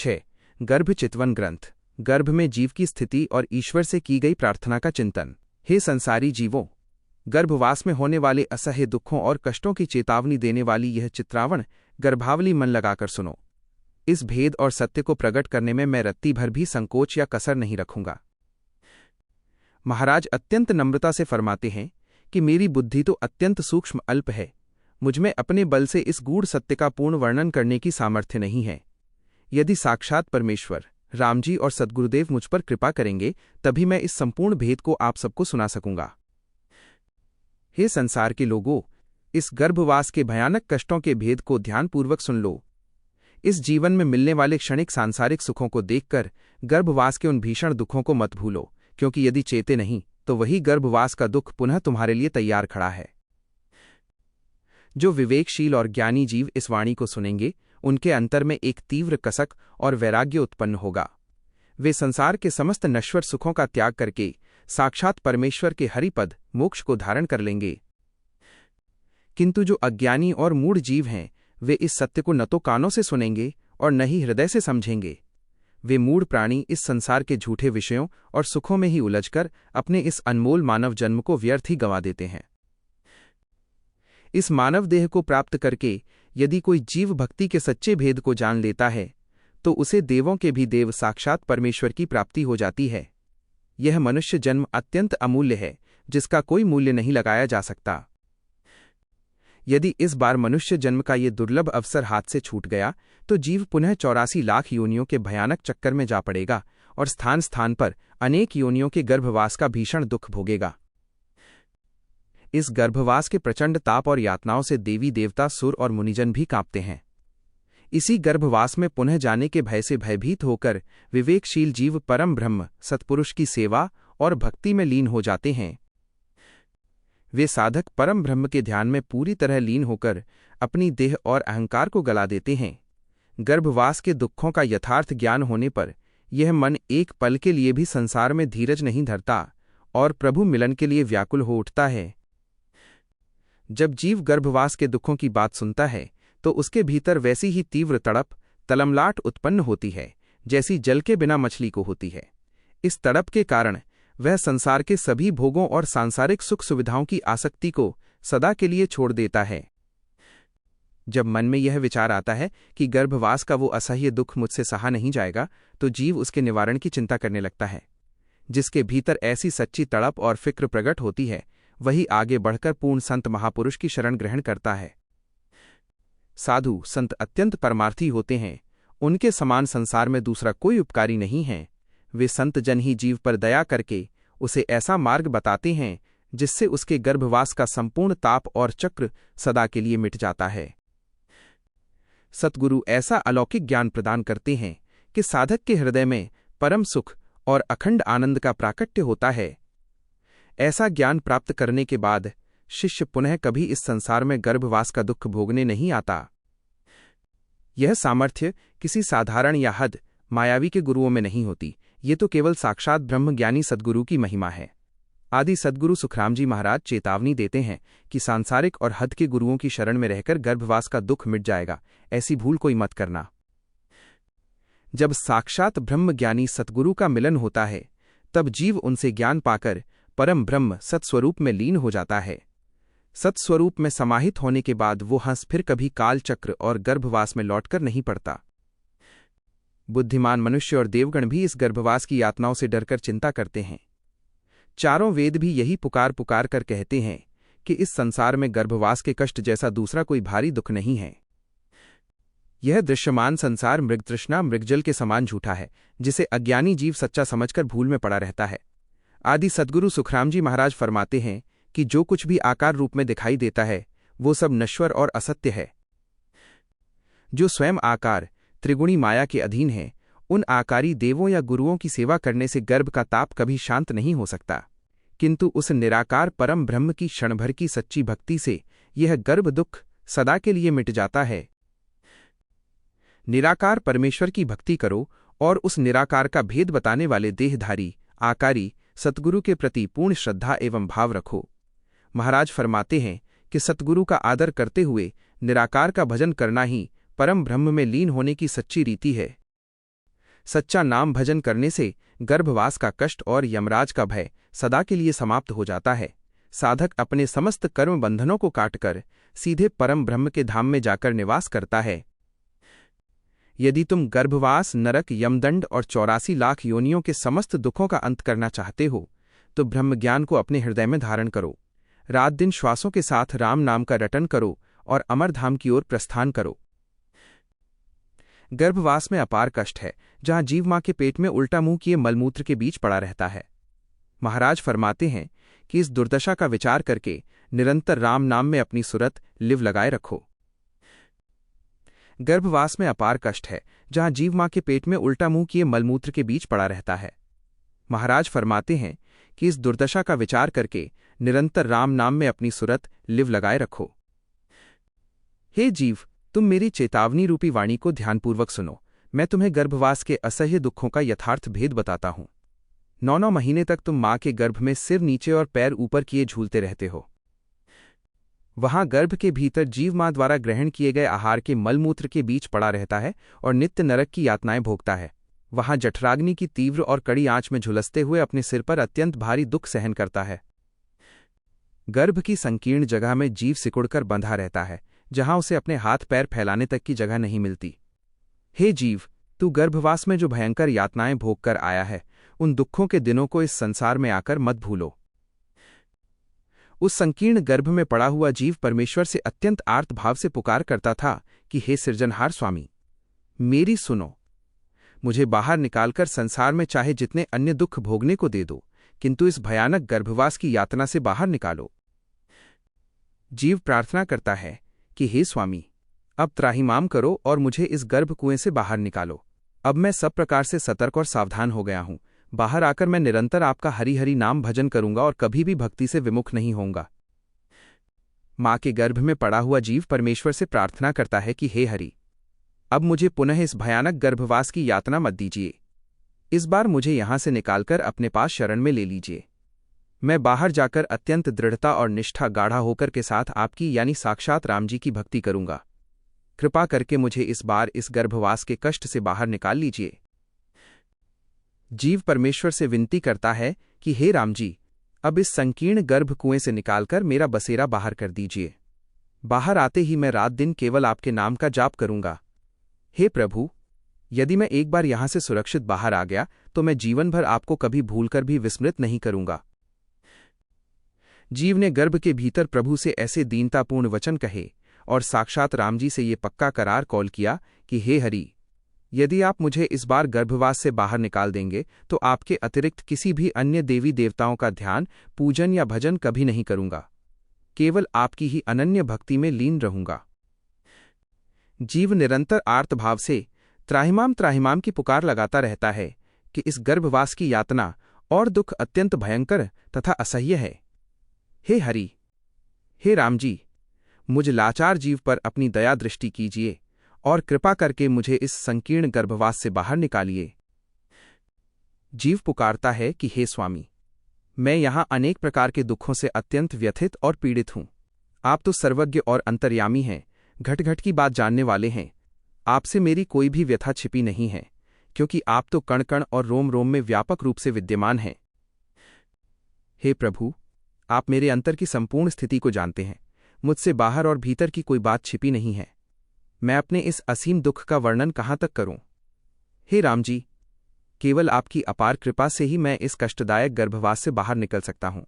6 गर्भ चितवन ग्रंथ। गर्भ में जीव की स्थिति और ईश्वर से की गई प्रार्थना का चिंतन। हे संसारी जीवों, गर्भवास में होने वाले असह्य दुखों और कष्टों की चेतावनी देने वाली यह चित्रावण गर्भावली मन लगाकर सुनो। इस भेद और सत्य को प्रकट करने में मैं रत्ती भर भी संकोच या कसर नहीं रखूंगा। महाराज अत्यंत नम्रता से फरमाते हैं कि मेरी बुद्धि तो अत्यंत सूक्ष्म अल्प है, मुझमें अपने बल से इस गूढ़ सत्य का पूर्ण वर्णन करने की सामर्थ्य नहीं है। यदि साक्षात परमेश्वर राम जी और सद्गुरुदेव मुझ पर कृपा करेंगे तभी मैं इस संपूर्ण भेद को आप सबको सुना सकूंगा। हे संसार के लोगों, इस गर्भवास के भयानक कष्टों के भेद को ध्यानपूर्वक सुन लो। इस जीवन में मिलने वाले क्षणिक सांसारिक सुखों को देखकर गर्भवास के उन भीषण दुखों को मत भूलो, क्योंकि यदि चेते नहीं तो वही गर्भवास का दुख पुनः तुम्हारे लिए तैयार खड़ा है। जो विवेकशील और ज्ञानी जीव इस वाणी को सुनेंगे उनके अंतर में एक तीव्र कसक और वैराग्य उत्पन्न होगा। वे संसार के समस्त नश्वर सुखों का त्याग करके साक्षात परमेश्वर के हरिपद मोक्ष को धारण कर लेंगे। किंतु जो अज्ञानी और मूढ़ जीव हैं वे इस सत्य को न तो कानों से सुनेंगे और न ही हृदय से समझेंगे। वे मूढ़ प्राणी इस संसार के झूठे विषयों और सुखों में ही उलझकर अपने इस अनमोल मानव जन्म को व्यर्थ ही गंवा देते हैं। इस मानव देह को प्राप्त करके यदि कोई जीव भक्ति के सच्चे भेद को जान लेता है तो उसे देवों के भी देव साक्षात परमेश्वर की प्राप्ति हो जाती है। यह मनुष्य जन्म अत्यंत अमूल्य है, जिसका कोई मूल्य नहीं लगाया जा सकता। यदि इस बार मनुष्य जन्म का ये दुर्लभ अवसर हाथ से छूट गया तो जीव पुनः 84 लाख योनियों के भयानक चक्कर में जा पड़ेगा और स्थान स्थान पर अनेक योनियों के गर्भवास का भीषण दुख भोगेगा। इस गर्भवास के प्रचंड ताप और यातनाओं से देवी देवता सुर और मुनिजन भी कांपते हैं। इसी गर्भवास में पुनः जाने के भय से भयभीत होकर विवेकशील जीव परम ब्रह्म सत्पुरुष की सेवा और भक्ति में लीन हो जाते हैं। वे साधक परम ब्रह्म के ध्यान में पूरी तरह लीन होकर अपनी देह और अहंकार को गला देते हैं। गर्भवास के दुखों का यथार्थ ज्ञान होने पर यह मन एक पल के लिए भी संसार में धीरज नहीं धरता और प्रभु मिलन के लिए व्याकुल हो उठता है। जब जीव गर्भवास के दुखों की बात सुनता है तो उसके भीतर वैसी ही तीव्र तड़प तलमलाट उत्पन्न होती है जैसी जल के बिना मछली को होती है। इस तड़प के कारण वह संसार के सभी भोगों और सांसारिक सुख सुविधाओं की आसक्ति को सदा के लिए छोड़ देता है। जब मन में यह विचार आता है कि गर्भवास का वो असह्य दुख मुझसे सहा नहीं जाएगा तो जीव उसके निवारण की चिंता करने लगता है। जिसके भीतर ऐसी सच्ची तड़प और फिक्र प्रकट होती है वही आगे बढ़कर पूर्ण संत महापुरुष की शरण ग्रहण करता है। साधु संत अत्यंत परमार्थी होते हैं, उनके समान संसार में दूसरा कोई उपकारी नहीं है। वे संत जन ही जीव पर दया करके उसे ऐसा मार्ग बताते हैं जिससे उसके गर्भवास का संपूर्ण ताप और चक्र सदा के लिए मिट जाता है। सतगुरु ऐसा अलौकिक ज्ञान प्रदान करते हैं कि साधक के हृदय में परम सुख और अखंड आनंद का प्राकट्य होता है। ऐसा ज्ञान प्राप्त करने के बाद शिष्य पुनः कभी इस संसार में गर्भवास का दुख भोगने नहीं आता। यह सामर्थ्य किसी साधारण या हद मायावी के गुरुओं में नहीं होती, ये तो केवल साक्षात ब्रह्मज्ञानी सद्गुरु की महिमा है। आदि सद्गुरु सुखराम जी महाराज चेतावनी देते हैं कि सांसारिक और हद के गुरुओं की शरण में रहकर गर्भवास का दुख मिट जाएगा, ऐसी भूल कोई मत करना। जब साक्षात ब्रह्मज्ञानी सद्गुरु का मिलन होता है तब जीव उनसे ज्ञान पाकर परम ब्रह्म सत्स्वरूप में लीन हो जाता है। सत्स्वरूप में समाहित होने के बाद वो हंस फिर कभी काल चक्र और गर्भवास में लौटकर नहीं पड़ता। बुद्धिमान मनुष्य और देवगण भी इस गर्भवास की यातनाओं से डरकर चिंता करते हैं। चारों वेद भी यही पुकार पुकार कर कहते हैं कि इस संसार में गर्भवास के कष्ट जैसा दूसरा कोई भारी दुख नहीं है। यह दृश्यमान संसार मृगतृष्णा मृगजल के समान झूठा है, जिसे अज्ञानी जीव सच्चा समझकर भूल में पड़ा रहता है। आदि सद्गुरु सुखराम जी महाराज फरमाते हैं कि जो कुछ भी आकार रूप में दिखाई देता है वो सब नश्वर और असत्य है। जो स्वयं आकार त्रिगुणी माया के अधीन है उन आकारी देवों या गुरुओं की सेवा करने से गर्भ का ताप कभी शांत नहीं हो सकता, किंतु उस निराकार परम ब्रह्म की क्षणभर की सच्ची भक्ति से यह गर्भ दुख सदा के लिए मिट जाता है। निराकार परमेश्वर की भक्ति करो और उस निराकार का भेद बताने वाले देहधारी आकारी सतगुरु के प्रति पूर्ण श्रद्धा एवं भाव रखो। महाराज फरमाते हैं कि सतगुरु का आदर करते हुए निराकार का भजन करना ही परम ब्रह्म में लीन होने की सच्ची रीति है। सच्चा नाम भजन करने से गर्भवास का कष्ट और यमराज का भय सदा के लिए समाप्त हो जाता है। साधक अपने समस्त कर्म बंधनों को काटकर सीधे परम ब्रह्म के धाम में जाकर निवास करता है। यदि तुम गर्भवास, नरक, यमदंड और 84 लाख योनियों के समस्त दुखों का अंत करना चाहते हो तो ब्रह्मज्ञान को अपने हृदय में धारण करो। रात दिन श्वासों के साथ राम नाम का रटन करो और अमरधाम की ओर प्रस्थान करो। गर्भवास में अपार कष्ट है, जहां जीव मां के पेट में उल्टा मुंह किए मलमूत्र के बीच पड़ा रहता है। महाराज फरमाते हैं कि इस दुर्दशा का विचार करके निरंतर राम नाम में अपनी सुरत लिव लगाए रखो। गर्भवास में अपार कष्ट है, जहां जीव मां के पेट में उल्टा मुंह किए मलमूत्र के बीच पड़ा रहता है। महाराज फरमाते हैं कि इस दुर्दशा का विचार करके निरंतर राम नाम में अपनी सुरत लिव लगाए रखो। हे जीव, तुम मेरी चेतावनी रूपी वाणी को ध्यानपूर्वक सुनो। मैं तुम्हें गर्भवास के असह्य दुखों का यथार्थ भेद बताता हूं। 9 महीने तक तुम मां के गर्भ में सिर नीचे और पैर ऊपर किए झूलते रहते हो। वहां गर्भ के भीतर जीव मां द्वारा ग्रहण किए गए आहार के मलमूत्र के बीच पड़ा रहता है और नित्य नरक की यातनाएं भोगता है। वहां जठराग्नि की तीव्र और कड़ी आंच में झुलसते हुए अपने सिर पर अत्यंत भारी दुख सहन करता है। गर्भ की संकीर्ण जगह में जीव सिकुड़कर बंधा रहता है, जहां उसे अपने हाथ पैर फैलाने तक की जगह नहीं मिलती। हे जीव, तू गर्भवास में जो भयंकर यातनाएं भोगकर आया है, उन दुखों के दिनों को इस संसार में आकर मत भूलो। उस संकीर्ण गर्भ में पड़ा हुआ जीव परमेश्वर से अत्यंत आर्त भाव से पुकार करता था कि हे सृजनहार स्वामी, मेरी सुनो। मुझे बाहर निकालकर संसार में चाहे जितने अन्य दुख भोगने को दे दो, किंतु इस भयानक गर्भवास की यातना से बाहर निकालो। जीव प्रार्थना करता है कि हे स्वामी, अब त्राहिमाम करो और मुझे इस गर्भ कुएं से बाहर निकालो। अब मैं सब प्रकार से सतर्क और सावधान हो गया हूं। बाहर आकर मैं निरंतर आपका हरि हरि नाम भजन करूंगा और कभी भी भक्ति से विमुख नहीं होऊंगा। मां के गर्भ में पड़ा हुआ जीव परमेश्वर से प्रार्थना करता है कि हे हरि, अब मुझे पुनः इस भयानक गर्भवास की यातना मत दीजिए। इस बार मुझे यहां से निकालकर अपने पास शरण में ले लीजिए। मैं बाहर जाकर अत्यंत दृढ़ता और निष्ठा गाढ़ा होकर के साथ आपकी यानी साक्षात राम जी की भक्ति करूंगा। कृपा करके मुझे इस बार इस गर्भवास के कष्ट से बाहर निकाल लीजिए। जीव परमेश्वर से विनती करता है कि हे राम जी, अब इस संकीर्ण गर्भ कुएं से निकालकर मेरा बसेरा बाहर कर दीजिए। बाहर आते ही मैं रात दिन केवल आपके नाम का जाप करूंगा। हे प्रभु, यदि मैं एक बार यहां से सुरक्षित बाहर आ गया तो मैं जीवन भर आपको कभी भूलकर भी विस्मृत नहीं करूंगा। जीव ने गर्भ के भीतर प्रभु से ऐसे दीनतापूर्ण वचन कहे और साक्षात राम जी से ये पक्का करार कौल किया कि हे हरि, यदि आप मुझे इस बार गर्भवास से बाहर निकाल देंगे तो आपके अतिरिक्त किसी भी अन्य देवी देवताओं का ध्यान, पूजन या भजन कभी नहीं करूंगा। केवल आपकी ही अनन्य भक्ति में लीन रहूंगा। जीव निरंतर आर्तभाव से त्राहिमाम की पुकार लगाता रहता है कि इस गर्भवास की यातना और दुख अत्यंत भयंकर तथा असह्य है। हे हरि, हे राम जी, मुझ लाचार जीव पर अपनी दया दृष्टि कीजिए और कृपा करके मुझे इस संकीर्ण गर्भवास से बाहर निकालिए। जीव पुकारता है कि हे स्वामी, मैं यहां अनेक प्रकार के दुखों से अत्यंत व्यथित और पीड़ित हूं। आप तो सर्वज्ञ और अंतर्यामी हैं, घट घट की बात जानने वाले हैं। आपसे मेरी कोई भी व्यथा छिपी नहीं है, क्योंकि आप तो कण कण और रोम रोम में व्यापक रूप से विद्यमान हैं। हे प्रभु, आप मेरे अंतर की संपूर्ण स्थिति को जानते हैं। मुझसे बाहर और भीतर की कोई बात छिपी नहीं है। मैं अपने इस असीम दुख का वर्णन कहां तक करूं? हे राम जी, केवल आपकी अपार कृपा से ही मैं इस कष्टदायक गर्भवास से बाहर निकल सकता हूं।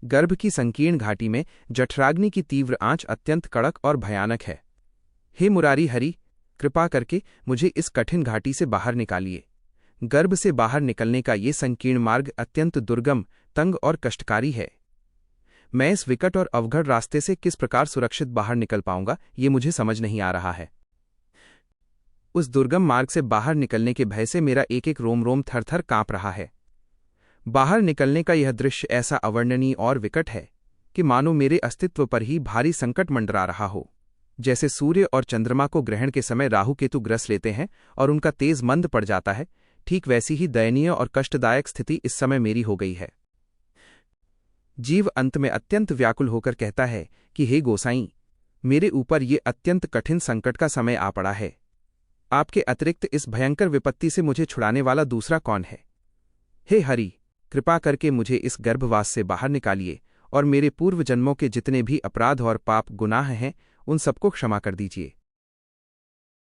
गर्भ की संकीर्ण घाटी में जठराग्नि की तीव्र आंच अत्यंत कड़क और भयानक है। हे मुरारी हरि, कृपा करके मुझे इस कठिन घाटी से बाहर निकालिए। गर्भ से बाहर निकलने का ये संकीर्ण मार्ग अत्यंत दुर्गम, तंग और कष्टकारी है। मैं इस विकट और अवघड़ रास्ते से किस प्रकार सुरक्षित बाहर निकल पाऊंगा, ये मुझे समझ नहीं आ रहा है। उस दुर्गम मार्ग से बाहर निकलने के भय से मेरा एक एक रोम रोम थर थर कांप रहा है। बाहर निकलने का यह दृश्य ऐसा अवर्णनीय और विकट है कि मानो मेरे अस्तित्व पर ही भारी संकट मंडरा रहा हो। जैसे सूर्य और चंद्रमा को ग्रहण के समय राहु केतु ग्रस लेते हैं और उनका तेज मंद पड़ जाता है, ठीक वैसी ही दयनीय और कष्टदायक स्थिति इस समय मेरी हो गई है। जीव अंत में अत्यंत व्याकुल होकर कहता है कि हे गोसाईं, मेरे ऊपर ये अत्यंत कठिन संकट का समय आ पड़ा है। आपके अतिरिक्त इस भयंकर विपत्ति से मुझे छुड़ाने वाला दूसरा कौन है? हे हरि, कृपा करके मुझे इस गर्भवास से बाहर निकालिए और मेरे पूर्व जन्मों के जितने भी अपराध और पाप गुनाह हैं उन सबको क्षमा कर दीजिए।